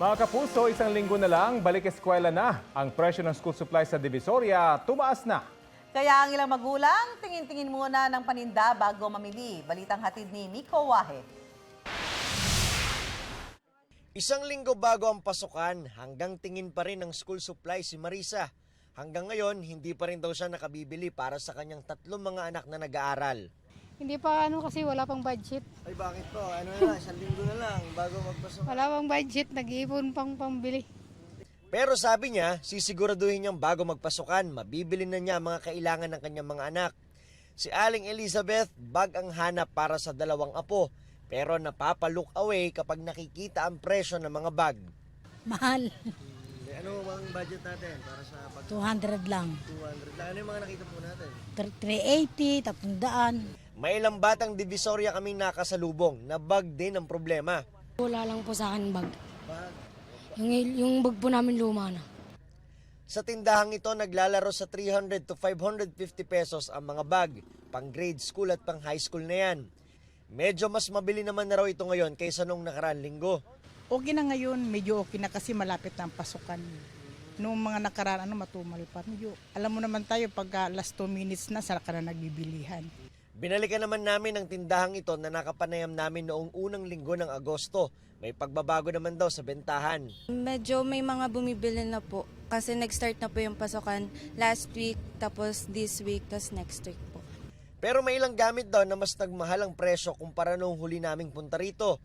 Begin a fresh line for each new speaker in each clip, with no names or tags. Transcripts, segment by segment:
Mga kapuso, isang linggo na lang, balik eskwela na. Ang presyo ng school supplies sa Divisoria, tumaas na.
Kaya ang ilang magulang, tingin-tingin muna ng paninda bago mamili. Balitang hatid ni Nico Wahe.
Isang linggo bago ang pasukan, hanggang tingin pa rin ng school supplies si Marisa. Hanggang ngayon, hindi pa rin daw siya nakabibili para sa kanyang 3 mga anak na nag-aaral.
Hindi pa kasi wala pang budget.
Ay bakit po? Ano na lang, isang linggo na lang bago magpasukan.
Wala pang budget, nag-iipon pang pambili.
Pero sabi niya, sisiguraduhin niyang bago magpasukan, mabibili na niya ang mga kailangan ng kanyang mga anak. Si Aling Elizabeth, bag ang hanap para sa 2 apo, pero napapalook away kapag nakikita ang presyo ng mga bag.
Mahal.
Ano ang budget natin para sa bag?
200 lang.
200 lang. Ano yung mga nakita po natin?
380, 300.
May ilang batang Divisoria kaming nakasalubong na bag din ang problema.
Wala lang po sa akin bag.
Bag.
Yung bag po namin luma na.
Sa tindahang ito, naglalaro sa 300 to 550 pesos ang mga bag, pang grade school at pang high school na yan. Medyo mas mabili naman na raw ito ngayon kaysa nung nakaraan linggo.
Okay na ngayon, medyo okay na kasi malapit na ang pasukan. Noong mga nakaraan, matumal pa. Medyo, alam mo naman tayo, pag last 2 minutes na, saka na nagbibilihan.
Binalikan naman namin ang tindahang ito na nakapanayam namin noong unang linggo ng Agosto. May pagbabago naman daw sa bentahan.
Medyo may mga bumibili na po kasi nag-start na po yung pasukan last week, tapos this week, tapos next week po.
Pero may ilang gamit daw na mas nagmahal ang presyo kumpara noong huli naming punta rito.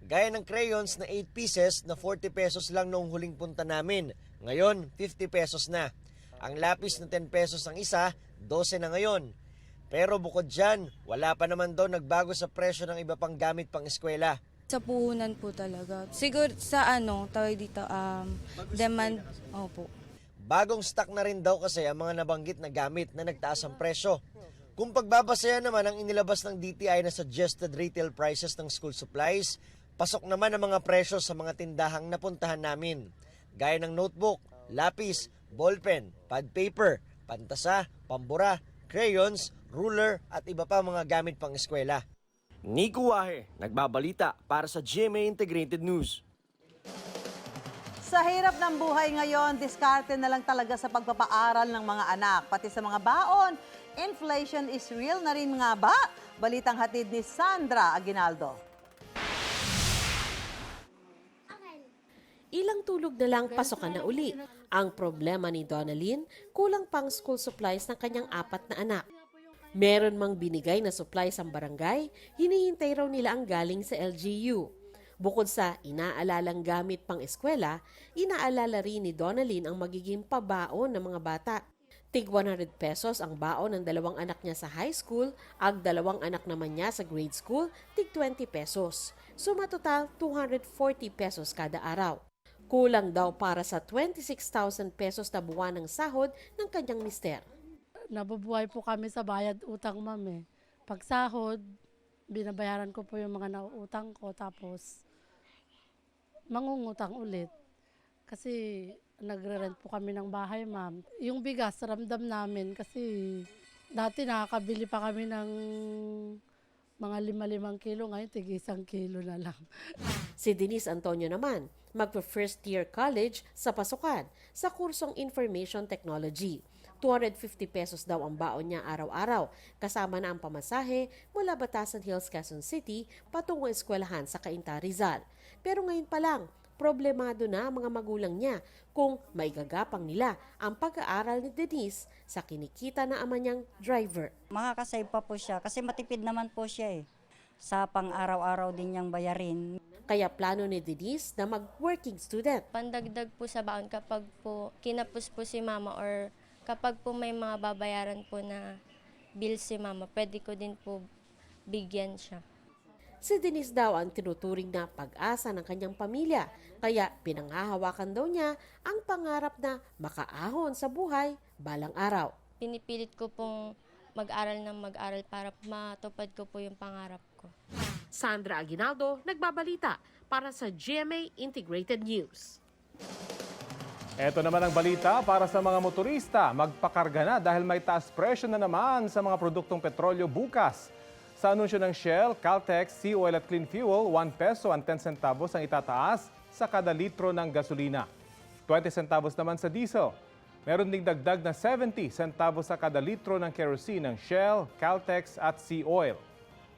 Gaya ng crayons na 8 pieces na 40 pesos lang noong huling punta namin. Ngayon, 50 pesos na. Ang lapis na 10 pesos ang isa, 12 na ngayon. Pero bukod dyan, wala pa naman daw nagbago sa presyo ng iba pang gamit pang eskwela.
Sa puhunan po talaga. Siguro sa tawag dito, demand, opo.
Bagong stock na rin daw kasi ang mga nabanggit na gamit na nagtaas ang presyo. Kung pagbabasehan naman ang inilabas ng DTI na suggested retail prices ng school supplies, pasok naman ang mga presyo sa mga tindahang napuntahan namin. Gaya ng notebook, lapis, ballpen, pad paper, pantasa, pambura, crayons, ruler at iba pa mga gamit pang eskwela. Nico Wahe, nagbabalita para sa GMA Integrated News.
Sa hirap ng buhay ngayon, diskarte na lang talaga sa pagpapaaral ng mga anak. Pati sa mga baon, inflation is real na rin nga ba? Balitang hatid ni Sandra Aguinaldo.
Ilang tulog na lang pasokan na uli. Ang problema ni Donalyn, kulang pang school supplies ng kanyang 4 na anak. Meron mang binigay na supplies ang barangay, hinihintay raw nila ang galing sa LGU. Bukod sa inaalalang gamit pang eskwela, inaalala rin ni Donalyn ang magiging pabaon ng mga bata. Tig 100 pesos ang baon ng 2 anak niya sa high school, ang 2 anak naman niya sa grade school, tig 20 pesos. Suma total 240 pesos kada araw. Kulang daw para sa 26,000 pesos na buwan ng sahod ng kanyang mister.
Nabubuhay po kami sa bayad utang, ma'am eh. Pag sahod, binabayaran ko po yung mga nauutang ko, tapos mangungutang ulit. Kasi nagre-rent po kami ng bahay, ma'am. Yung bigas, ramdam namin kasi dati nakakabili pa kami ng mga 5 kilo, ngayon tig 1 kilo na lang.
Si Denise Antonio naman, magpa-first year college sa pasukan sa kursong Information Technology. 250 pesos daw ang baon niya araw-araw, kasama na ang pamasahe mula Batasan Hills, Quezon City, patungong eskwelahan sa Cainta, Rizal. Pero ngayon pa lang, problemado na ang mga magulang niya kung maigagapang nila ang pag-aaral ni Denise sa kinikita na ama niyang driver.
Makakasave pa po siya kasi matipid naman po siya eh. Sa pang-araw-araw din niyang bayarin.
Kaya plano ni Denise na mag-working student.
Pandagdag po sa baon kapag po kinapos po si mama or kapag po may mga babayaran po na bill si mama, pwede ko din po bigyan siya.
Si Denise daw ang tinuturing na pag-asa ng kanyang pamilya, kaya pinanghahawakan daw niya ang pangarap na makaahon sa buhay balang araw.
Pinipilit ko pong mag-aral ng mag-aral para matupad ko po yung pangarap ko.
Sandra Aguinaldo, nagbabalita para sa GMA Integrated News.
Ito naman ang balita para sa mga motorista. Magpakarga na dahil may taas presyo na naman sa mga produktong petrolyo bukas. Sa anunsyo ng Shell, Caltex, Sea Oil at Clean Fuel, 1 peso and 10 centavos ang itataas sa kada litro ng gasolina. 20 centavos naman sa diesel. Meron ding dagdag na 70 centavos sa kada litro ng kerosene ng Shell, Caltex at Sea Oil.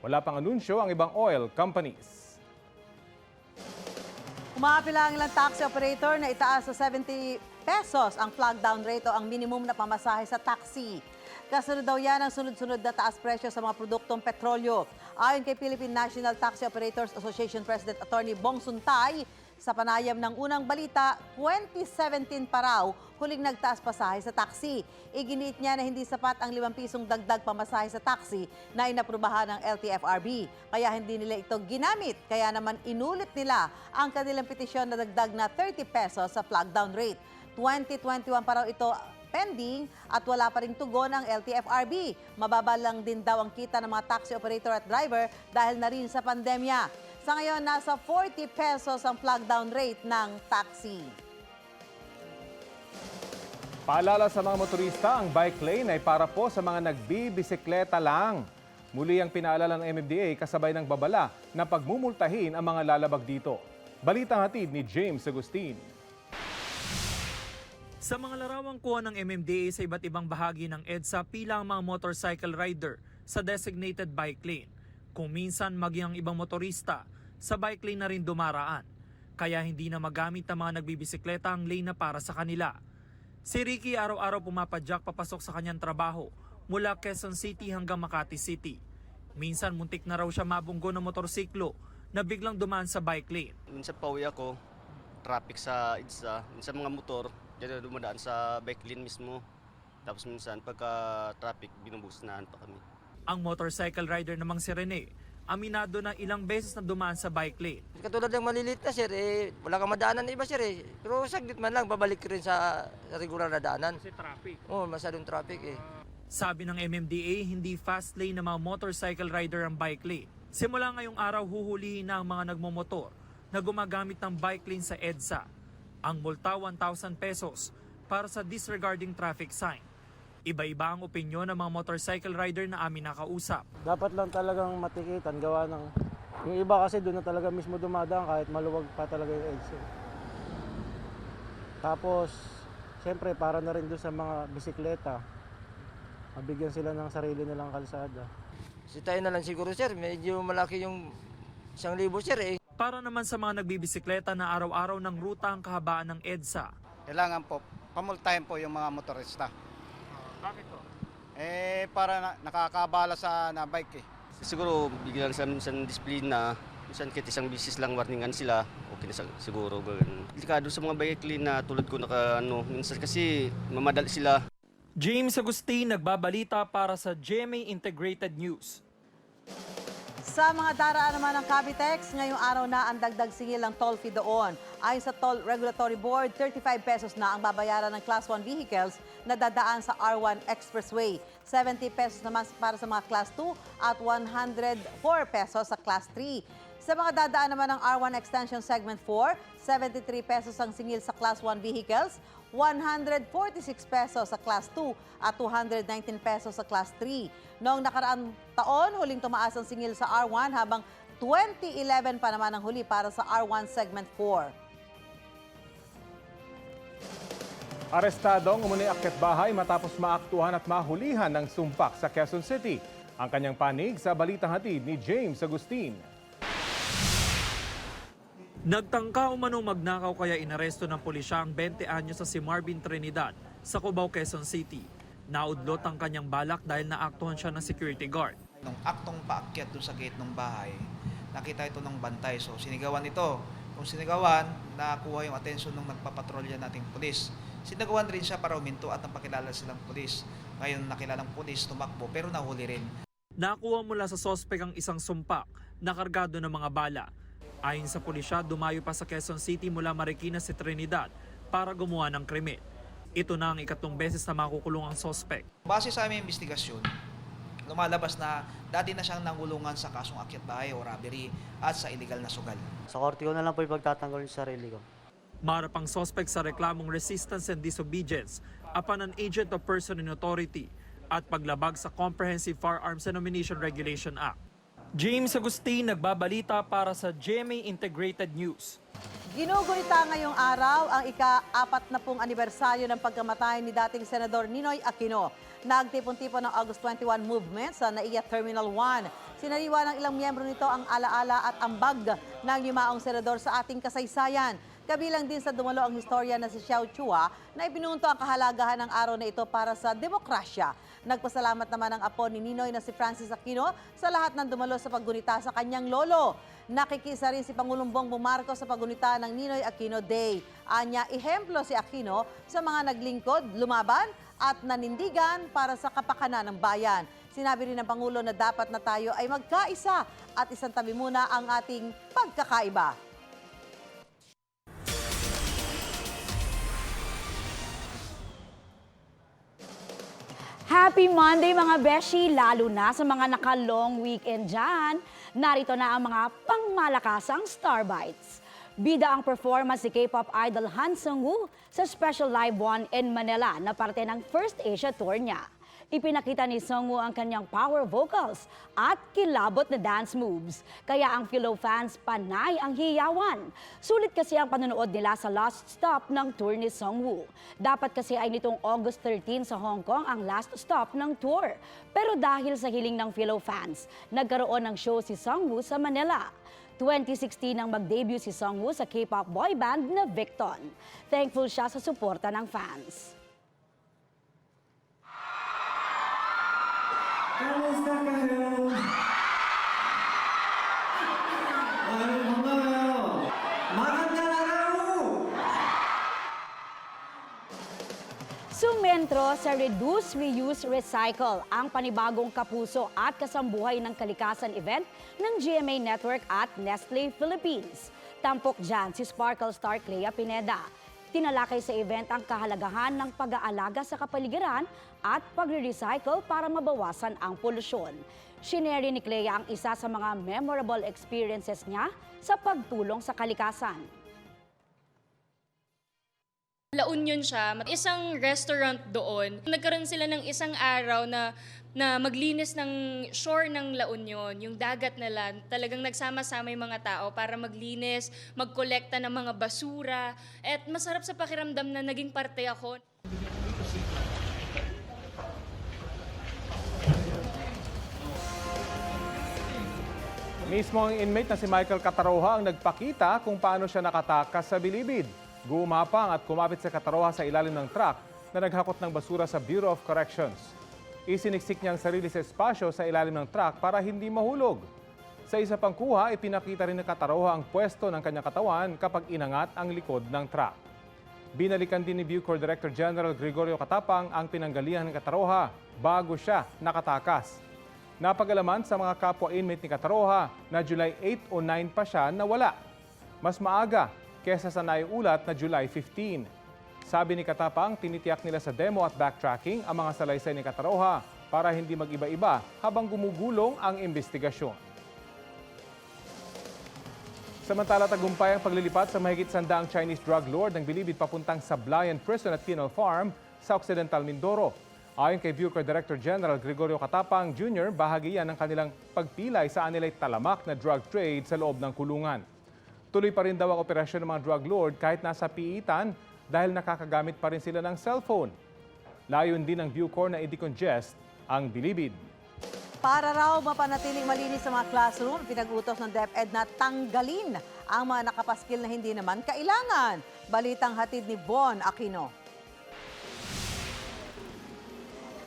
Wala pang anunsyo ang ibang oil companies.
Umapila ang ilang taxi operator na itaas sa 70 pesos ang flag down rate o ang minimum na pamasahe sa taxi. Kasunod daw yan ang sunod-sunod na taas presyo sa mga produktong petrolyo. Ayon kay Philippine National Taxi Operators Association President Attorney Bong Suntay, sa panayam ng unang balita, 2017 pa raw huling nagtaas pasahe sa taxi. Iginiit niya na hindi sapat ang 5 pisong dagdag pamasahe sa taxi na inaprubahan ng LTFRB. Kaya hindi nila ito ginamit. Kaya naman inulit nila ang kanilang petisyon na dagdag na 30 pesos sa flag down rate. 2021 pa raw ito pending at wala pa ring tugon ang LTFRB. Mababa lang din daw ang kita ng mga taxi operator at driver dahil na rin sa pandemya. Sa ngayon, nasa 40 pesos ang flag down rate ng taxi.
Paalala sa mga motorista, ang bike lane ay para po sa mga nagbibisikleta lang. Muli ang pinaalala ng MMDA kasabay ng babala na pagmumultahin ang mga lalabag dito. Balitang hatid ni James Agustin.
Sa mga larawang kuha ng MMDA sa iba't ibang bahagi ng EDSA pila ang mga motorcycle rider sa designated bike lane. Kung minsan maging ang ibang motorista, sa bike lane na rin dumaraan. Kaya hindi na magamit ng mga nagbibisikleta ang lane na para sa kanila. Si Ricky araw-araw pumapadyak papasok sa kanyang trabaho mula Quezon City hanggang Makati City. Minsan muntik na raw siya mabunggo ng motorsiklo na biglang dumaan sa bike lane.
Minsan pauwi ako, traffic sa EDSA, minsan mga motor, dyan dumadaan sa bike lane mismo. Tapos minsan pagka traffic, binubusnahan pa kami.
Ang motorcycle rider namang si Rene, aminado na ilang beses na dumaan sa bike lane.
Katulad ng malilit na sir, wala kang madaanan na iba sir Pero saglit man lang, babalik rin sa regular na daanan.
Kasi traffic.
Oo, masyadong traffic
Sabi ng MMDA, hindi fast lane ng mga motorcycle rider ang bike lane. Simula ngayong araw, huhulihin na ang mga nagmomotor na gumagamit ng bike lane sa EDSA. Ang multa 1,000 pesos para sa disregarding traffic sign. Iba-iba ang opinyon ng mga motorcycle rider na amin nakausap.
Dapat lang talagang matikitan, gawa ng... Yung iba kasi doon na talaga mismo dumadaan kahit maluwag pa talaga yung EDSA. Tapos, siyempre para na rin doon sa mga bisikleta, mabigyan sila ng sarili nilang kalsada.
Kasi tayo na lang siguro sir, medyo malaki yung 1,000 sir
Para naman sa mga nagbibisikleta na araw-araw ng ruta ang kahabaan ng EDSA.
Kailangan po, pamultahin po yung mga motorista.
Bakit po?
Para nakakabala sa bike
Siguro bigyan sa minsan disiplina, minsan kahit isang bisis lang warningan sila, okay na siguro. Delikado sa mga bike lane na tulad ko minsan kasi mamadali sila.
James Agustin, nagbabalita para sa GMA Integrated News.
Sa mga daraan naman ng Cavitex, ngayong araw na ang dagdag singil ng toll fee doon. Ayon sa Toll Regulatory Board, 35 pesos na ang babayaran ng Class 1 vehicles na dadaan sa R1 Expressway. 70 pesos naman para sa mga Class 2 at 104 pesos sa Class 3. Sa mga dadaan naman ng R1 Extension Segment 4, 73 pesos ang singil sa Class 1 vehicles, 146 pesos sa Class 2 at 219 pesos sa Class 3. Noong nakaraang taon, huling tumaas ang singil sa R1 habang 2011 pa naman ang huli para sa R1 Segment 4.
Arestadong umunay akyat bahay matapos maaktuhan at mahulihan ng sumpak sa Quezon City. Ang kanyang panig sa Balitang Hatid ni James Agustin.
Nagtangka umanong magnakaw kaya inaresto ng pulisya ang 20 anyos sa si Marvin Trinidad sa Cubao, Quezon City. Naudlot ang kanyang balak dahil naaktuhan siya ng security guard.
Nung aktong paakyat doon sa gate ng bahay, nakita ito ng bantay. So sinigawan ito. Kung sinigawan, nakuha yung atensyon ng nagpapatrolya nating pulis. Sinigawan rin siya para uminto at napakilala silang pulis. Ngayon nakilalang pulis, tumakbo pero nahuli rin.
Nakuha mula sa sospek ang isang sumpak na kargado ng mga bala. Ayon sa pulisya, dumayo pa sa Quezon City mula Marikina si Trinidad para gumawa ng krimen. Ito na ang ikatlong beses na makukulong ang sospek.
Base sa aming investigasyon, lumalabas na dati na siyang nangulungan sa kasong akyat bahay o robbery at sa illegal na sugal.
Sa korte ko na lang po ipagtatanggol yung sarili ko.
Marap ang sospek sa reklamong resistance and disobedience upon an agent of person in authority at paglabag sa Comprehensive Firearms and Ammunition Regulation Act. James Agustin, nagbabalita para sa GMA Integrated News.
Ginugunita ngayong araw ang ika-40 anibersaryo ng pagkamatay ni dating Senador Ninoy Aquino. Nagtipon-tipon ng August 21 movement sa NAIA Terminal 1. Sinariwa ng ilang miyembro nito ang alaala at ambag ng yumaong senador sa ating kasaysayan. Kabilang din sa dumalo ang historia na si Xiao Chua na ipinunto ang kahalagahan ng araw na ito para sa demokrasya. Nagpasalamat naman ang apo ni Ninoy na si Francis Aquino sa lahat ng dumalo sa paggunita sa kanyang lolo. Nakikisa rin si Pangulong Bongbong Marcos sa paggunita ng Ninoy Aquino Day. Anya, ehemplo si Aquino sa mga naglingkod, lumaban at nanindigan para sa kapakanan ng bayan. Sinabi rin ng Pangulo na dapat na tayo ay magkaisa at isang tabi muna ang ating pagkakaiba.
Happy Monday mga beshi, lalo na sa mga naka-long weekend dyan. Narito na ang mga pangmalakasang Star Bites. Bida ang performance si K-pop idol Han Seung-woo sa Special Live 1 in Manila na parte ng First Asia Tour niya. Ipinakita ni Seung-woo ang kanyang power vocals at kilabot na dance moves. Kaya ang Philo fans panay ang hiyawan. Sulit kasi ang panonood nila sa last stop ng tour ni Seung-woo. Dapat kasi ay nitong August 13 sa Hong Kong ang last stop ng tour. Pero dahil sa hiling ng Philo fans, nagkaroon ng show si Seung-woo sa Manila. 2016 nang mag-debut si Seung-woo sa K-pop boy band na Victon. Thankful siya sa suporta ng fans.
Kamusta kayo? Ay, mga magandang araw!
Sumentro sa Reduce, Reuse, Recycle ang panibagong kapuso at kasambuhay ng kalikasan event ng GMA Network at Nestle Philippines. Tampok dyan si Sparkle Star Clea Pineda. Tinalakay sa event ang kahalagahan ng pag-aalaga sa kapaligiran at pagre-recycle para mabawasan ang polusyon. Shinere ni Clea ang isa sa mga memorable experiences niya sa pagtulong sa kalikasan.
La Union siya, isang restaurant doon. Nagkaroon sila ng isang araw na maglinis ng shore ng La Union, yung dagat nila. Talagang nagsama-sama yung mga tao para maglinis, magkolekta ng mga basura. At masarap sa pakiramdam na naging parte ako.
Mismo ang inmate na si Michael Cataroha ang nagpakita kung paano siya nakatakas sa bilibid. Gumapang at kumapit sa Cataroha sa ilalim ng truck na naghakot ng basura sa Bureau of Corrections. Isiniksik niya ang sarili sa espasyo sa ilalim ng truck para hindi mahulog. Sa isa pang kuha, ipinakita rin ng Cataroha ang pwesto ng kanyang katawan kapag inangat ang likod ng truck. Binalikan din ni Bucor Director General Gregorio Catapang ang pinanggalihan ng Cataroha bago siya nakatakas. Napag-alaman sa mga kapwa inmate ni Cataroha na July 8 o 9 pa siya nawala. Mas maaga kesa sa naiulat na July 15. Sabi ni Katapang, tinitiyak nila sa demo at backtracking ang mga salaysay ni Cataroha para hindi mag-iba-iba habang gumugulong ang investigasyon. Samantala, tagumpay ang paglilipat sa mahigit 100 Chinese drug lord ng bilibid papuntang Sablayan Prison at Penal Farm sa Occidental Mindoro. Ayon kay Bucor Director General Gregorio Catapang Jr., bahagi yan ng kanilang pagpilay sa anilay talamak na drug trade sa loob ng kulungan. Tuloy pa rin daw ang operasyon ng mga drug lord kahit nasa piitan dahil nakakagamit pa rin sila ng cellphone. Layon din ng Bucor na i-decongest ang bilibid.
Para raw mapanatiling malinis sa mga classroom, pinag-utos ng DepEd na tanggalin ang mga nakapaskil na hindi naman kailangan. Balitang hatid ni Bon Aquino.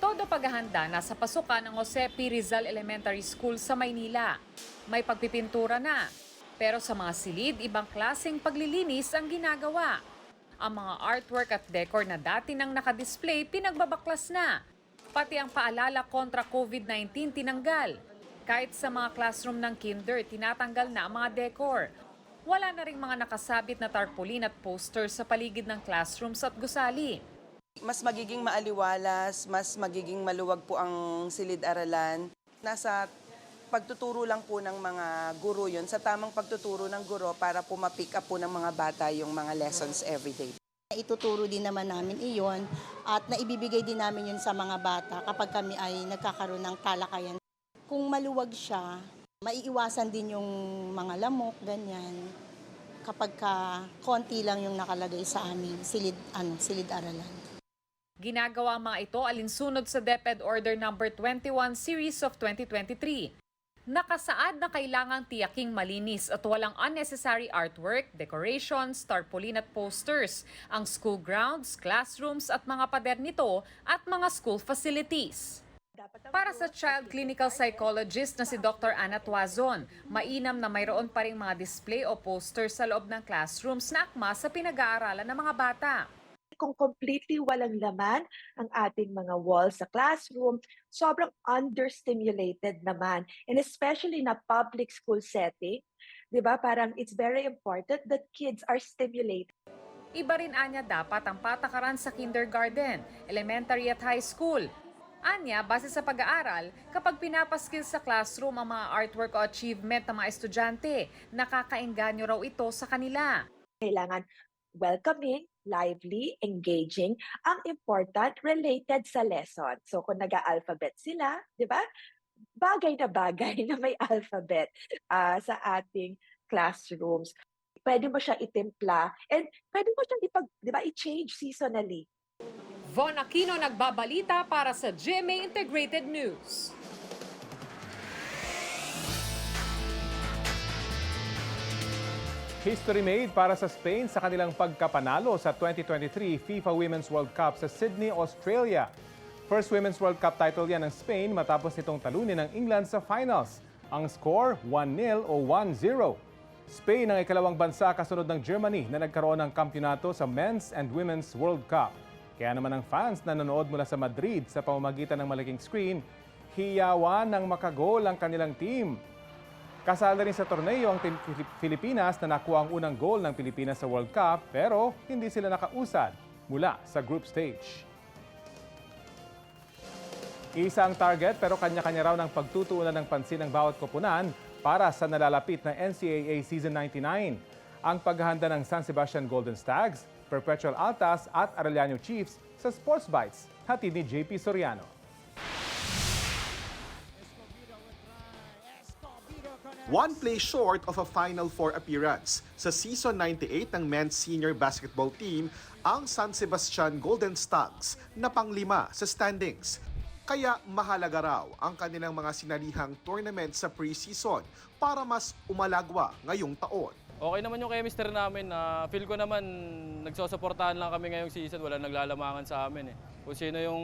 Todo paghahanda na sa pasukan ng Jose P. Rizal Elementary School sa Maynila. May pagpipintura na. Pero sa mga silid, ibang klaseng paglilinis ang ginagawa. Ang mga artwork at decor na dati nang nakadisplay, pinagbabaklas na. Pati ang paalala kontra COVID-19 tinanggal. Kahit sa mga classroom ng kinder, tinatanggal na ang mga decor. Wala na ring mga nakasabit na tarpaulin at posters sa paligid ng classrooms at gusali.
Mas magiging maaliwalas, mas magiging maluwag po ang silid-aralan. Nasa pagtuturo lang po ng mga guro yun, sa tamang pagtuturo ng guro para po ma-pick up po ng mga bata yung mga lessons everyday.
Ituturo din naman namin iyon at naibibigay din namin yun sa mga bata kapag kami ay nagkakaroon ng talakayan. Kung maluwag siya, Maiiwasan din yung mga lamok, ganyan. Kapag konti lang yung nakalagay sa aming silid-aralan.
Ginagawa ang mga ito alinsunod sa DepEd Order No. 21 Series of 2023. Nakasaad na kailangang tiyaking malinis at walang unnecessary artwork, decorations, tarpaulin at posters ang school grounds, classrooms at mga pader nito at mga school facilities. Para sa child clinical psychologist na si Dr. Ana Tuazon, mainam na mayroon pa ring mga display o posters sa loob ng classrooms na akma sa pinag-aaralan ng mga bata.
Kung completely walang laman ang ating mga walls sa classroom, sobrang understimulated naman. And especially na public school setting, di ba? Parang it's very important that kids are stimulated.
Iba rin anya dapat ang patakaran sa kindergarten, elementary at high school. Anya, base sa pag-aaral, kapag pinapaskil sa classroom ang mga artwork o achievement ng mga estudyante, nakakaengganyo raw ito sa kanila.
Kailangan welcoming, lively, engaging, ang important related sa lesson. So kung nag-alphabet sila, di ba? Bagay na may alphabet sa ating classrooms. Pwede mo siya itimpla and pwede mo siya i-change seasonally.
Von Aquino nagbabalita para sa GMA Integrated News.
History made para sa Spain sa kanilang pagkapanalo sa 2023 FIFA Women's World Cup sa Sydney, Australia. First Women's World Cup title yan ng Spain matapos nitong talunin ng England sa finals. Ang score, 1-0 o 1-0. Spain ang ikalawang bansa kasunod ng Germany na nagkaroon ng kampyonato sa Men's and Women's World Cup. Kaya naman ang fans na nanonood mula sa Madrid sa pamamagitan ng malaking screen, hiyawan ng makagol ang kanilang team. Kasali rin sa torneo ang Team Pilipinas na nakuha ang unang goal ng Pilipinas sa World Cup pero hindi sila nakausad mula sa group stage. Isa ang target pero kanya-kanya raw ng pagtutuunan ng pansin ng bawat koponan para sa nalalapit na NCAA Season 99. Ang paghahanda ng San Sebastian Golden Stags, Perpetual Altas at Arellano Chiefs sa Sports Bites, hatid ni JP Soriano.
One play short of a Final Four appearance sa Season 98 ng men's senior basketball team ang San Sebastian Golden Stags na panglima sa standings. Kaya mahalaga raw ang kanilang mga sinalihang tournament sa preseason para mas umalagwa ngayong taon.
Okay naman yung chemistry namin. Feel ko naman nagsusuportahan lang kami ngayong season. Wala naglalamangan sa amin. Kung sino yung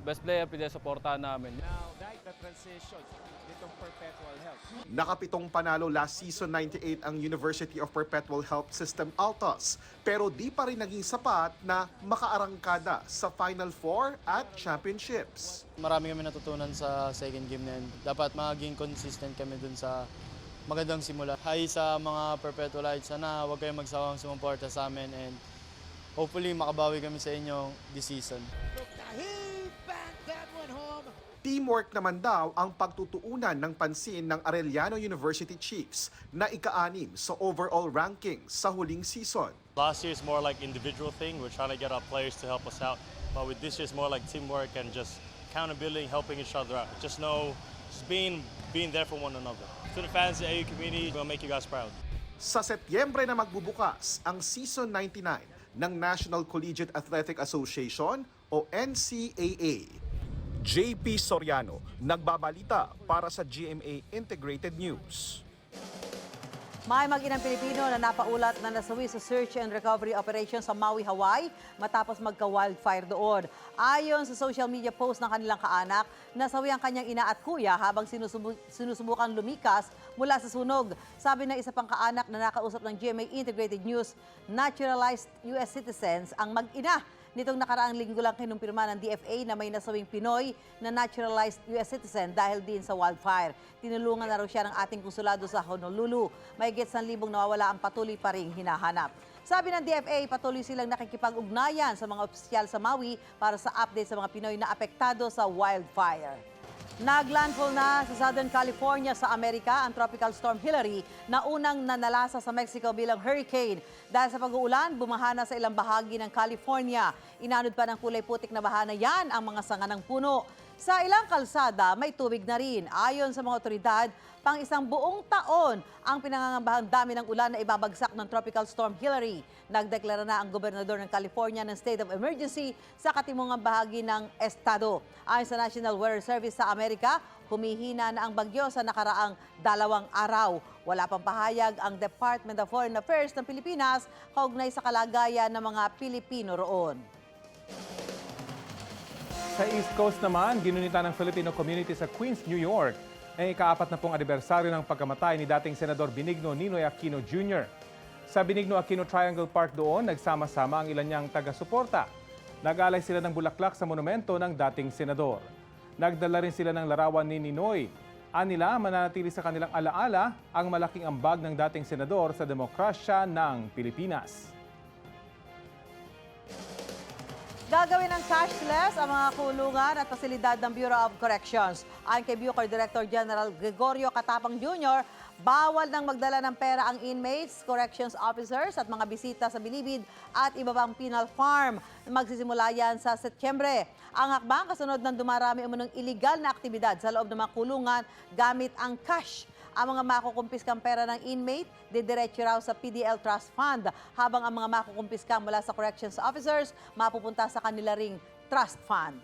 best player, pinasuportahan namin.
Now, the transition nitong Perpetual Health.
Nakapitong panalo last season 98 ang University of Perpetual Health System Altas, pero di pa rin naging sapat na makaarangkada sa Final Four at Championships.
Marami kami natutunan sa second game na yun. Dapat maging consistent kami dun sa magandang simula. Hi sa mga Perpetualites, sana huwag kayong magsawang sumuporta sa amin and hopefully makabawi kami sa inyo this season.
Teamwork naman daw ang pagtutuunan ng pansin ng Arellano University Chiefs na ika-6 sa overall rankings sa huling season.
Last year is more like individual thing. We're trying to get our players to help us out. But with this year, it's more like teamwork and just accountability, helping each other out. Just being there for one another. To the fans, the AU community, we'll make you guys proud.
Sa Setyembre na magbubukas ang Season 99 ng National Collegiate Athletic Association o NCAA. JP Soriano, nagbabalita para sa GMA Integrated News.
May mag-inang Pilipino na napaulat na nasawi sa search and recovery operation sa Maui, Hawaii matapos magka-wildfire doon. Ayon sa social media post ng kanilang kaanak, nasawi ang kanyang ina at kuya habang sinusubukang lumikas mula sa sunog. Sabi ng isa pang kaanak na nakausap ng GMA Integrated News, naturalized US citizens ang mag-ina. Nitong nakaraang linggo lang kinumpirma ng DFA na may nasawing Pinoy na naturalized US citizen dahil din sa wildfire. Tinulungan na raw siya ng ating konsulado sa Honolulu. Mahigit 1,000 nawawala ang patuloy pa ring hinahanap. Sabi ng DFA, patuloy silang nakikipag-ugnayan sa mga opisyal sa Maui para sa update sa mga Pinoy na apektado sa wildfire. Naglandfall na sa Southern California sa Amerika ang Tropical Storm Hillary na unang nanalasa sa Mexico bilang hurricane. Dahil sa pag-uulan, bumaha na sa ilang bahagi ng California. Inanod pa ng kulay putik na baha na yan ang mga sanga ng puno. Sa ilang kalsada, may tubig na rin. Ayon sa mga otoridad, pang isang buong taon ang pinangangambahang dami ng ulan na ibabagsak ng Tropical Storm Hillary. Nagdeklara na ang gobernador ng California ng state of emergency sa katimungang bahagi ng estado. Ayon sa National Weather Service sa Amerika, humihina na ang bagyo sa nakaraang 2 araw. Wala pang pahayag ang Department of Foreign Affairs ng Pilipinas kaugnay sa kalagayan ng mga Pilipino roon.
Sa East Coast naman, ginunita ng Filipino community sa Queens, New York ang ika-40 anibersaryo ng pagkamatay ni dating Senador Benigno Ninoy Aquino Jr. Sa Benigno Aquino Triangle Park doon, nagsama-sama ang ilan niyang taga-suporta. Nag-alay sila ng bulaklak sa monumento ng dating senador. Nagdala rin sila ng larawan ni Ninoy. Anila, mananatili sa kanilang alaala ang malaking ambag ng dating senador sa demokrasya ng Pilipinas.
Gagawin ng cashless ang mga kulungan at pasilidad ng Bureau of Corrections. Ayon kay Bucor Director General Gregorio Katapang Jr., bawal nang magdala ng pera ang inmates, corrections officers at mga bisita sa bilibid at iba pang penal farm. Magsisimula yan sa Setyembre. Ang hakbang kasunod ng dumarami umunong iligal na aktibidad sa loob ng mga kulungan gamit ang cash. Ang mga makukumpiskang pera ng inmate, didiretso raw sa PDL Trust Fund, habang ang mga makukumpiskang mula sa corrections officers, mapupunta sa kanila ring trust fund.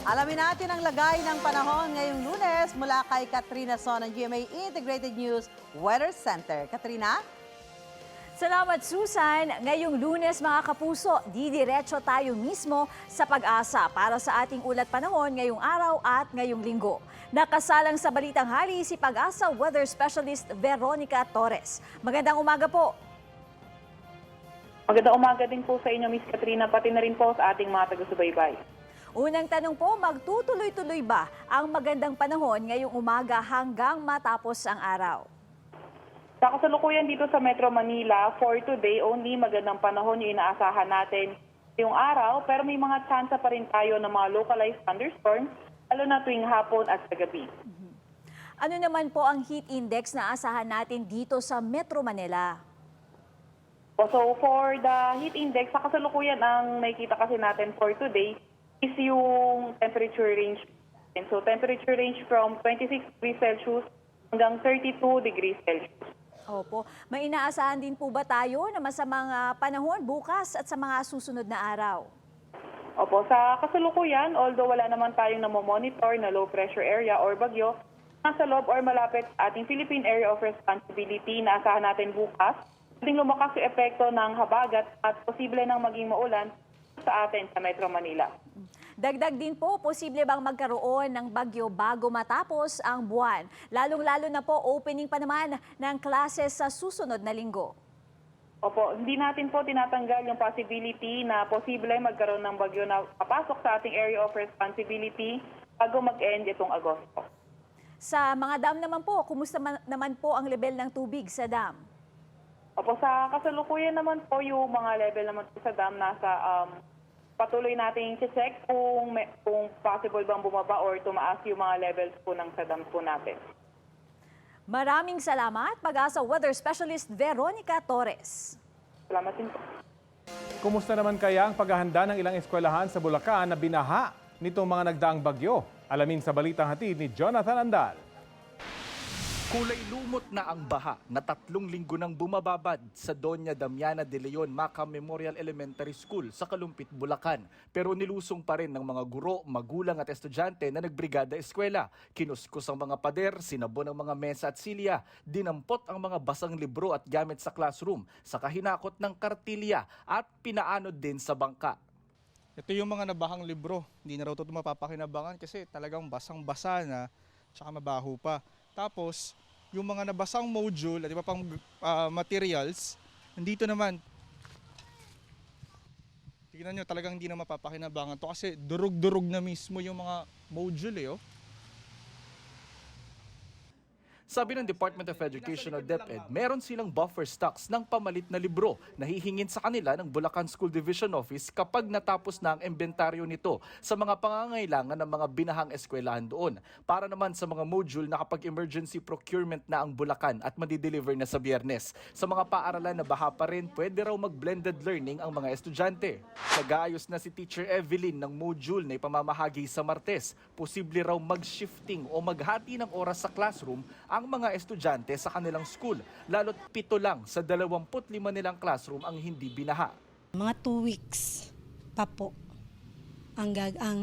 Alamin natin ang lagay ng panahon ngayong Lunes mula kay Katrina Son ng GMA Integrated News Weather Center. Katrina?
Salamat, Susan. Ngayong Lunes, mga kapuso, didiretso tayo mismo sa pag-asa para sa ating ulat panahon ngayong araw at ngayong linggo. Nakasalang sa Balitang Hali si Pag-asa Weather Specialist Veronica Torres. Magandang umaga po.
Magandang umaga din po sa inyo, Miss Katrina, pati na rin po sa ating mga taga-subaybay.
Unang tanong po, magtutuloy-tuloy ba ang magandang panahon ngayong umaga hanggang matapos ang araw?
Sa kasalukuyan dito sa Metro Manila, for today only magandang panahon yung inaasahan natin yung araw, pero may mga tsansa pa rin tayo ng mga localized thunderstorms, lalo na tuwing hapon at sa gabi.
Ano naman po ang heat index na asahan natin dito sa Metro Manila?
So for the heat index, sa kasalukuyan ang nakikita kasi natin for today is yung temperature range. And so temperature range from 26 degrees Celsius hanggang 32 degrees Celsius.
Opo. May inaasahan din po ba tayo na masamang panahon bukas at sa mga susunod na araw?
Opo, sa kasalukuyan, although wala naman tayong namomonitor na low pressure area or bagyo, nasa loob or malapit sa ating Philippine Area of Responsibility na asahan natin bukas, pwedeng lumakas yung epekto ng habagat at posible nang maging maulan sa atin sa Metro Manila.
Dagdag din po, posible bang magkaroon ng bagyo bago matapos ang buwan? Lalong-lalo na po, opening pa naman ng klases sa susunod na linggo.
Opo, hindi natin po tinatanggal yung possibility na posible magkaroon ng bagyo na papasok sa ating area of responsibility bago mag-end itong Agosto.
Sa mga dam naman po, kumusta naman po ang level ng tubig sa dam?
Opo, sa kasalukuyan naman po yung mga level naman po sa dam nasa patuloy nating check kung possible bang bumaba or tumaas yung mga levels po ng sa dam po natin.
Maraming salamat, Pag-asa Weather Specialist Veronica Torres.
Salamat din po.
Kumusta naman kaya ang paghahanda ng ilang eskwelahan sa Bulacan na binaha nitong mga nagdaang bagyo? Alamin sa Balitang Hatid ni Jonathan Andal.
Kulay lumot na ang baha na 3 linggo nang bumababad sa Doña Damiana de Leon Macam Memorial Elementary School sa Kalumpit, Bulacan. Pero nilusong pa rin ng mga guro, magulang at estudyante na nagbrigada eskwela. Kinuskus ang mga pader, sinabon ang mga mesa at silya, dinampot ang mga basang libro at gamit sa classroom, sa kahinakot ng kartilya at pinaanod din sa bangka.
Ito yung mga nabahang libro. Hindi na raw ito mapapakinabangan kasi talagang basang-basa na tsaka mabaho pa. Tapos, yung mga nabasang module at iba pang materials, nandito naman. Tingnan nyo, talagang hindi na mapapakinabangan to kasi durug-durug na mismo yung mga module.
Sabi ng Department of Education o DepEd, meron silang buffer stocks ng pamalit na libro na hihingin sa kanila ng Bulacan School Division Office kapag natapos na ang inventaryo nito sa mga pangangailangan ng mga binahang eskwelahan doon. Para naman sa mga module na kapag emergency procurement na ang Bulacan at madideliver na sa Biyernes. Sa mga paaralan na baha pa rin, pwede raw mag-blended learning ang mga estudyante. Nag-aayos na si Teacher Evelyn ng module na ipamamahagi sa Martes. Posible raw mag-shifting o maghati ng oras sa classroom ang mga estudyante sa kanilang school, lalo't 7 lang sa 25 nilang classroom ang hindi binaha.
Mga 2 weeks pa po ang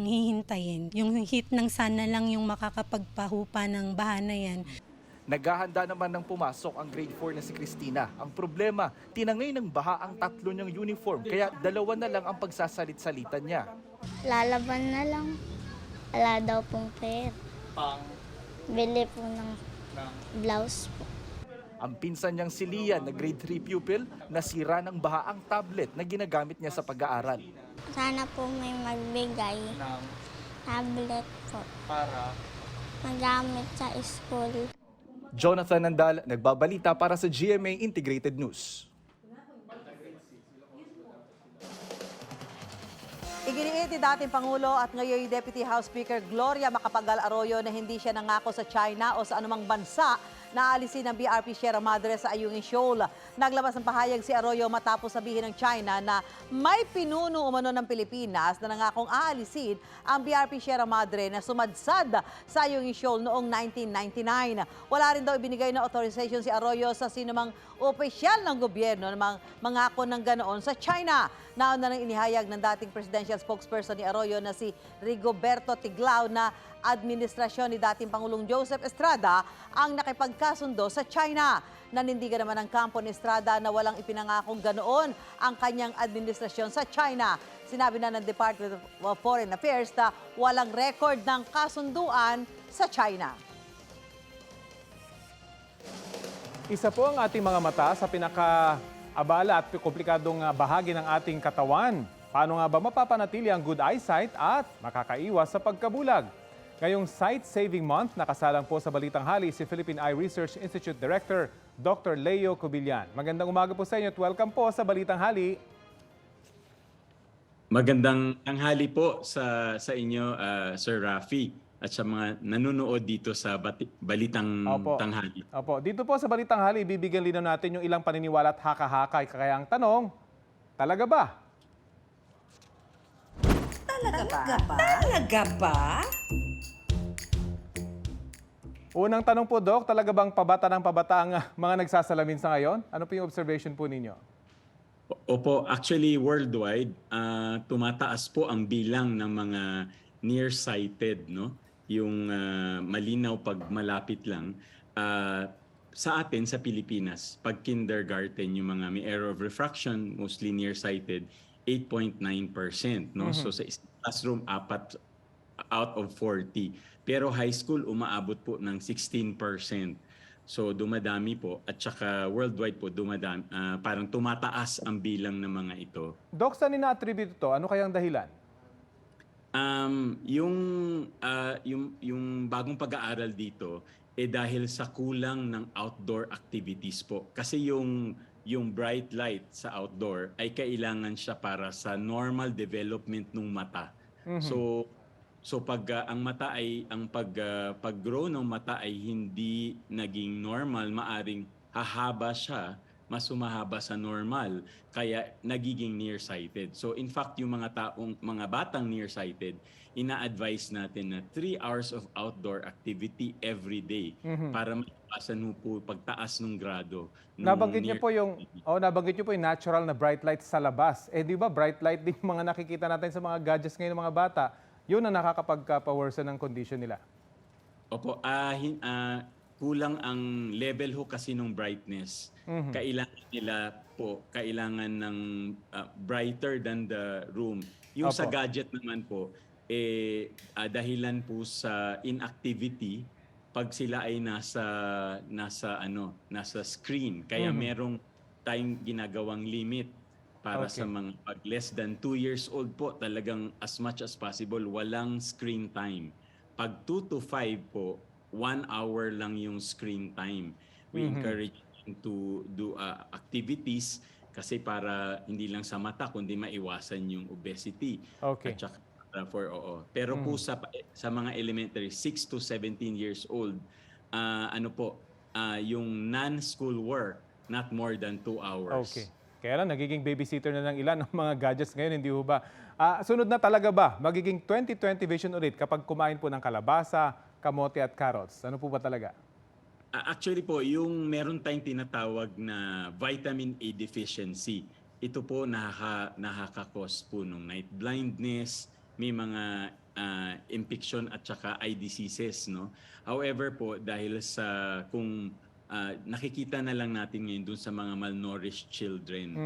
hihintayin. Yung heat ng sana lang yung makakapagpahupa ng baha na yan.
Naghahanda naman ng pumasok ang grade 4 na si Christina. Ang problema, tinangay ng baha ang 3 niyang uniform, kaya 2 na lang ang pagsasalit-salitan niya.
Lalaban na lang. Wala daw pong pera. Bili po ng blouse po.
Ang pinsan niyang si Lian na grade 3 pupil, nasira ng baha ang tablet na ginagamit niya sa pag-aaral.
Sana po may magbigay ng tablet po
Para
magamit sa school.
Jonathan Nandal, nagbabalita para sa GMA Integrated News.
Iginiit ni dating Pangulo at ngayon Deputy House Speaker Gloria Macapagal Arroyo na hindi siya nangako sa China o sa anumang bansa na alisin ng BRP Sierra Madre sa Ayungin Shoal. Naglabas ng pahayag si Arroyo matapos sabihin ng China na may pinuno umano ng Pilipinas na nangakong aalisin ang BRP Sierra Madre na sumadsad sa Ayungin Shoal noong 1999. Wala rin daw ibinigay na authorization si Arroyo sa sinumang opisyal ng gobyerno na mangako ng ganoon sa China. Nauna nang inihayag ng dating presidential spokesperson ni Arroyo na si Rigoberto Tiglao na administrasyon ni dating Pangulong Joseph Estrada ang nakipagkasundo sa China. Nanindigan naman ang kampo ni Estrada na walang ipinangakong ganoon ang kanyang administrasyon sa China. Sinabi na ng Department of Foreign Affairs na walang record ng kasunduan sa China.
Isa po ang ating mga mata sa pinakaabala at komplikadong bahagi ng ating katawan. Paano nga ba mapapanatili ang good eyesight at makakaiwas sa pagkabulag? Ngayong Sight Saving Month, nakasalang po sa Balitang Hali si Philippine Eye Research Institute Director Dr. Leo Cobillan. Magandang umaga po sa inyo at welcome po sa Balitang Hali.
Magandang tanghali po sa inyo, Sir Rafi, at sa mga nanonood dito sa Balitang Tanghali.
Opo. Dito po sa Balitang Hali, bibigyan linaw natin yung ilang paniniwala at haka-haka. Kaya ang tanong, talaga ba?
Talaga ba?
Unang tanong po, Doc, talaga bang pabata ng pabata ang mga nagsasalamin sa ngayon? Ano po yung observation po ninyo?
Opo, actually worldwide, tumataas po ang bilang ng mga nearsighted, no? Yung malinaw pag malapit lang. Sa atin, sa Pilipinas, pag kindergarten, yung mga may error of refraction, mostly nearsighted, 8.9%. No? So sa classroom, 4 out of 40. Pero high school, umaabot po ng 16%. So dumadami po at saka worldwide po dumadami, parang tumataas ang bilang ng mga ito.
Doc, saan ina-attribute ito? Ano kayang dahilan?
Yung bagong pag-aaral dito dahil sa kulang ng outdoor activities po. Kasi yung bright light sa outdoor ay kailangan siya para sa normal development ng mata. So pag ang mata ay pag-grow ng mata ay hindi naging normal, maaring hahaba siya, mas humahaba sa normal, kaya nagiging nearsighted. So in fact, yung mga batang nearsighted, ina-advise natin na 3 hours of outdoor activity every day para maiwasan po pagtaas ng grado.
Nabanggit niyo po yung natural na bright light sa labas. Di ba bright light din yung mga nakikita natin sa mga gadgets ngayon ng mga bata? Yun ang nakakapagpa-worsen ng condition nila.
Opo, kulang ang level ho kasi ng brightness. Kailangan ng brighter than the room. Yung sa gadget naman po, dahilan po sa inactivity pag sila ay nasa screen. Kaya merong tayong ginagawang limit para sa mga pag less than 2 years old po, talagang as much as possible walang screen time. Pag 2 to 5 po, 1 hour lang yung screen time. We encourage them to do activities kasi para hindi lang sa mata kundi maiwasan yung obesity.
Okay.
At saka Pero po sa mga elementary 6 to 17 years old, yung non-school work not more than 2 hours.
Okay. Kaya lang, nagiging babysitter na ng ilan ng mga gadgets ngayon, hindi ho ba? Sunod na talaga ba, magiging 20/20 vision ulit kapag kumain po ng kalabasa, kamote at carrots? Ano po ba talaga?
Actually po, yung meron tayong tinatawag na vitamin A deficiency, ito po nakaka-cause po ng night blindness, may mga infection at saka eye diseases, no? However po, dahil sa kung nakikita na lang natin ngayon dun sa mga malnourished children,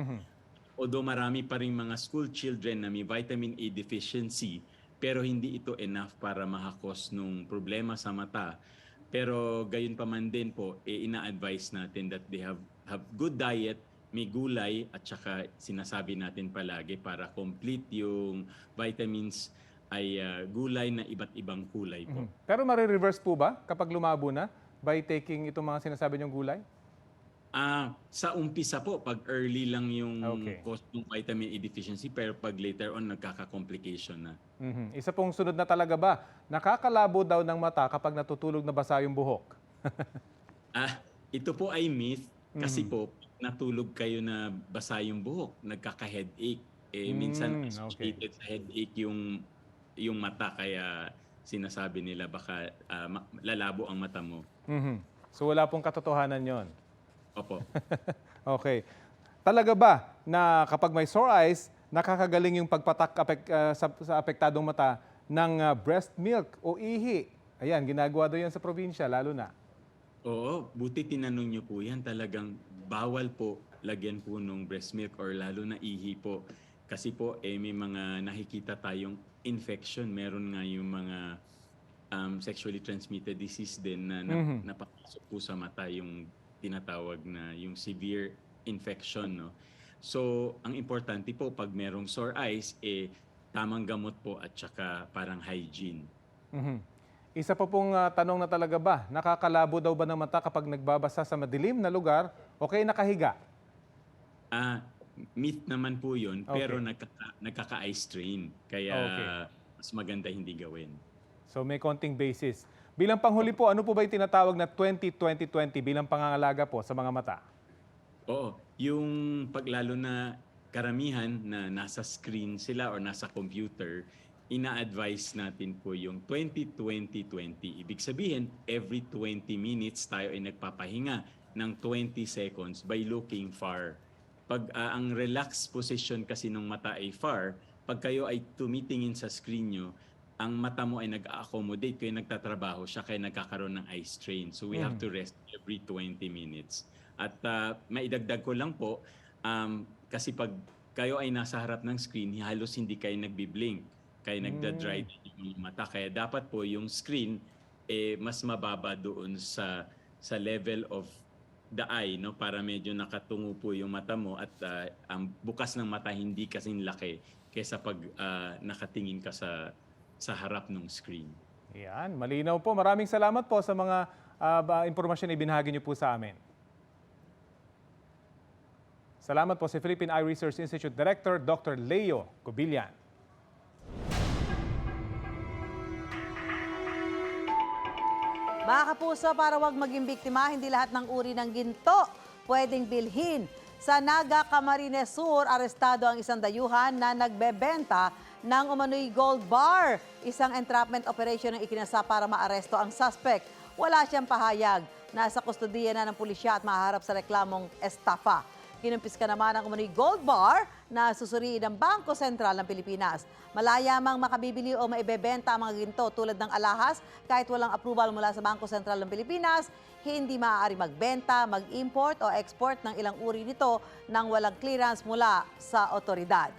although marami pa rin mga school children na may vitamin A deficiency, pero hindi ito enough para makakos ng problema sa mata. Pero gayon pa man din po, ina-advise natin that they have good diet, may gulay at saka sinasabi natin palagi para complete yung vitamins ay gulay na iba't ibang kulay po.
Pero marireverse po ba kapag lumabo na by taking itong mga sinasabi niyong gulay?
Sa umpisa po, pag early lang yung cause ng vitamin A deficiency, pero pag later on, nagkaka-complication na.
Isa pong sunod na talaga ba, nakakalabo daw ng mata kapag natutulog na basa yung buhok?
Ito po ay myth kasi po, natulog kayo na basa yung buhok, nagkaka-headache. Minsan, associated sa headache yung mata, kaya sinasabi nila baka lalabo ang mata mo.
So wala pong katotohanan yon.
Opo.
Okay. Talaga ba na kapag may sore eyes, nakakagaling yung pagpatak sa apektadong mata ng breast milk o ihi? Ayan, ginagawa daw yan sa probinsya, lalo na.
Oo, buti tinanong niyo po yan. Talagang bawal po lagyan po ng breast milk or lalo na ihi po. Kasi po, may mga nakikita tayong infection. Meron nga yung mga sexually transmitted disease din na napapasok po sa mata, yung tinatawag na yung severe infection, no? So, ang importante po pag merong sore eyes, tamang gamot po at saka parang hygiene.
Isa pa pong tanong na talaga ba, nakakalabo daw ba ng mata kapag nagbabasa sa madilim na lugar o kaya nakahiga?
Myth naman po yun, pero nagkaka-eye strain. Kaya mas maganda hindi gawin.
So may konting basis. Bilang panghuli po, ano po ba yung tinatawag na 20-20-20 bilang pangangalaga po sa mga mata?
Oo, yung paglalo na karamihan na nasa screen sila or nasa computer, ina-advise natin po yung 20-20-20. Ibig sabihin, every 20 minutes tayo ay nagpapahinga ng 20 seconds by looking far. Pag ang relaxed position kasi ng mata ay far, pag kayo ay tumitingin sa screen nyo, ang mata mo ay nag-accommodate, kaya nagtatrabaho siya, kaya nagkakaroon ng eye strain. So we have to rest every 20 minutes. At maidagdag ko lang po, kasi pag kayo ay nasa harap ng screen, halos hindi kayo nagbi-blink, kaya nagda-dry yung mata. Kaya dapat po yung screen mas mababa doon sa level of the eye, no, para medyo nakatungo po yung mata mo at ang bukas ng mata hindi kasing laki kaysa pag nakatingin ka sa harap ng screen.
Yan, malinaw po. Maraming salamat po sa mga impormasyon na ibinahagi niyo po sa amin. Salamat po si Philippine Eye Research Institute Director Dr. Leo Cobillan.
Mga kapuso, para wag maging biktima, hindi lahat ng uri ng ginto pwedeng bilhin. Sa Naga, Camarines Sur, arestado ang isang dayuhan na nagbebenta ng umano'y gold bar. Isang entrapment operation ang ikinasa para maaresto ang suspect. Wala siyang pahayag. Nasa kustodiya na ng pulisya at maharap sa reklamong estafa. Kinumpiska naman ang umano'y gold bar na susuriin ng Bangko Sentral ng Pilipinas. Malayamang makabibili o maibebenta ang mga ginto tulad ng alahas kahit walang approval mula sa Bangko Sentral ng Pilipinas. Hindi maaari magbenta, mag-import o export ng ilang uri nito nang walang clearance mula sa otoridad.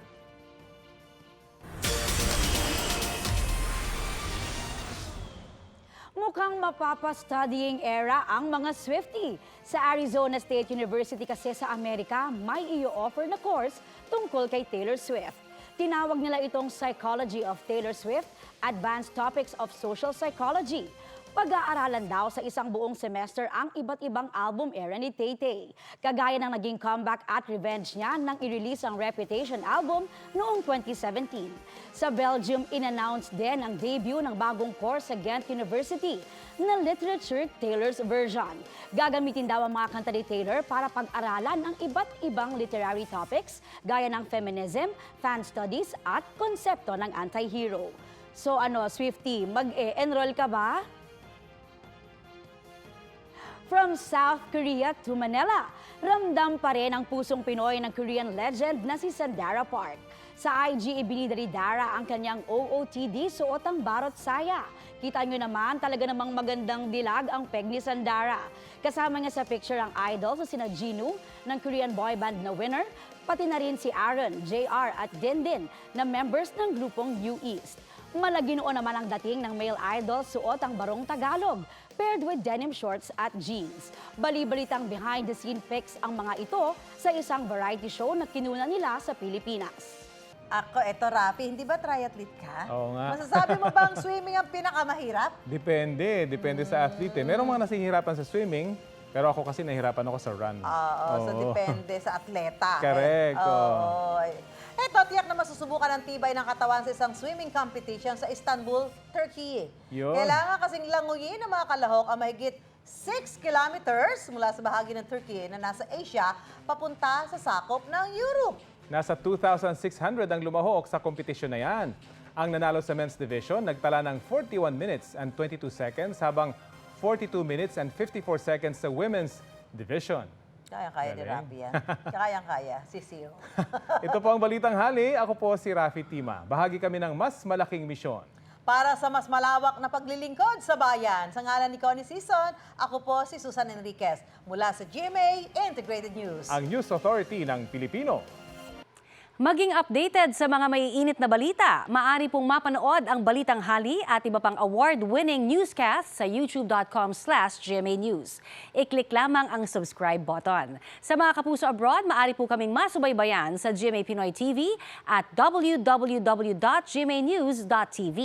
Mukhang mapapa-studying era ang mga Swiftie. Sa Arizona State University kasi sa Amerika, may i-offer na course tungkol kay Taylor Swift. Tinawag nila itong Psychology of Taylor Swift, Advanced Topics of Social Psychology. Pag-aaralan daw sa isang buong semester ang iba't ibang album era ni Tay-Tay. Kagaya ng naging comeback at revenge niya nang i-release ang Reputation album noong 2017. Sa Belgium, in-announce din ang debut ng bagong course sa Ghent University na Literature Taylor's Version. Gagamitin daw ang mga kanta ni Taylor para pag-aralan ang iba't ibang literary topics gaya ng feminism, fan studies at konsepto ng anti-hero. So Swiftie, mag-enroll ka ba? From South Korea to Manila, ramdam pa rin ang pusong Pinoy ng Korean legend na si Sandara Park. Sa IG, ibinida ni Dara ang kanyang OOTD suot ang barot saya. Kita nyo naman, talaga namang magandang dilag ang peg ni Sandara. Kasama nga sa picture ang idol sa sina Jinu ng Korean boy band na Winner, pati na rin si Aaron, JR at Dindin na members ng grupong U-East. Malaginoo naman ang dating ng male idol suot ang barong Tagalog, paired with denim shorts at jeans. Bali-balitang behind-the-scene pics ang mga ito sa isang variety show na kinuna nila sa Pilipinas.
Ako, eto Rafi, hindi ba triathlete ka?
Oo nga.
Masasabi mo bang swimming ang pinakamahirap?
Depende sa athlete. Merong mga nasihirapan sa swimming, pero ako kasi nahihirapan ako sa run.
Oo, so depende sa atleta.
Correct.
Oo. Eto, tiyak na masusubukan ang tibay ng katawan sa isang swimming competition sa Istanbul, Turkey.
Yun.
Kailangan kasing languyin ng mga kalahok ang mahigit 6 kilometers mula sa bahagi ng Turkey na nasa Asia papunta sa sakop ng Europe.
Nasa 2,600 ang lumahok sa kompetisyon na yan. Ang nanalo sa men's division nagtala ng 41 minutes and 22 seconds habang 42 minutes and 54 seconds sa women's division.
Kaya ni
Galing.
Rafi yan. Kaya, sisiyo.
Ito po ang Balitang Hali. Ako po si Rafi Tima. Bahagi kami ng mas malaking misyon.
Para sa mas malawak na paglilingkod sa bayan, sa ngalan ni Connie Sison, ako po si Susan Enriquez mula sa GMA Integrated News.
Ang News Authority ng Pilipino.
Maging updated sa mga maiinit na balita, maaari pong mapanood ang Balitang Hali at iba pang award-winning newscast sa youtube.com/GMA News. I-click lamang ang subscribe button. Sa mga kapuso abroad, maaari po kaming masubaybayan sa GMA Pinoy TV at www.gmanews.tv.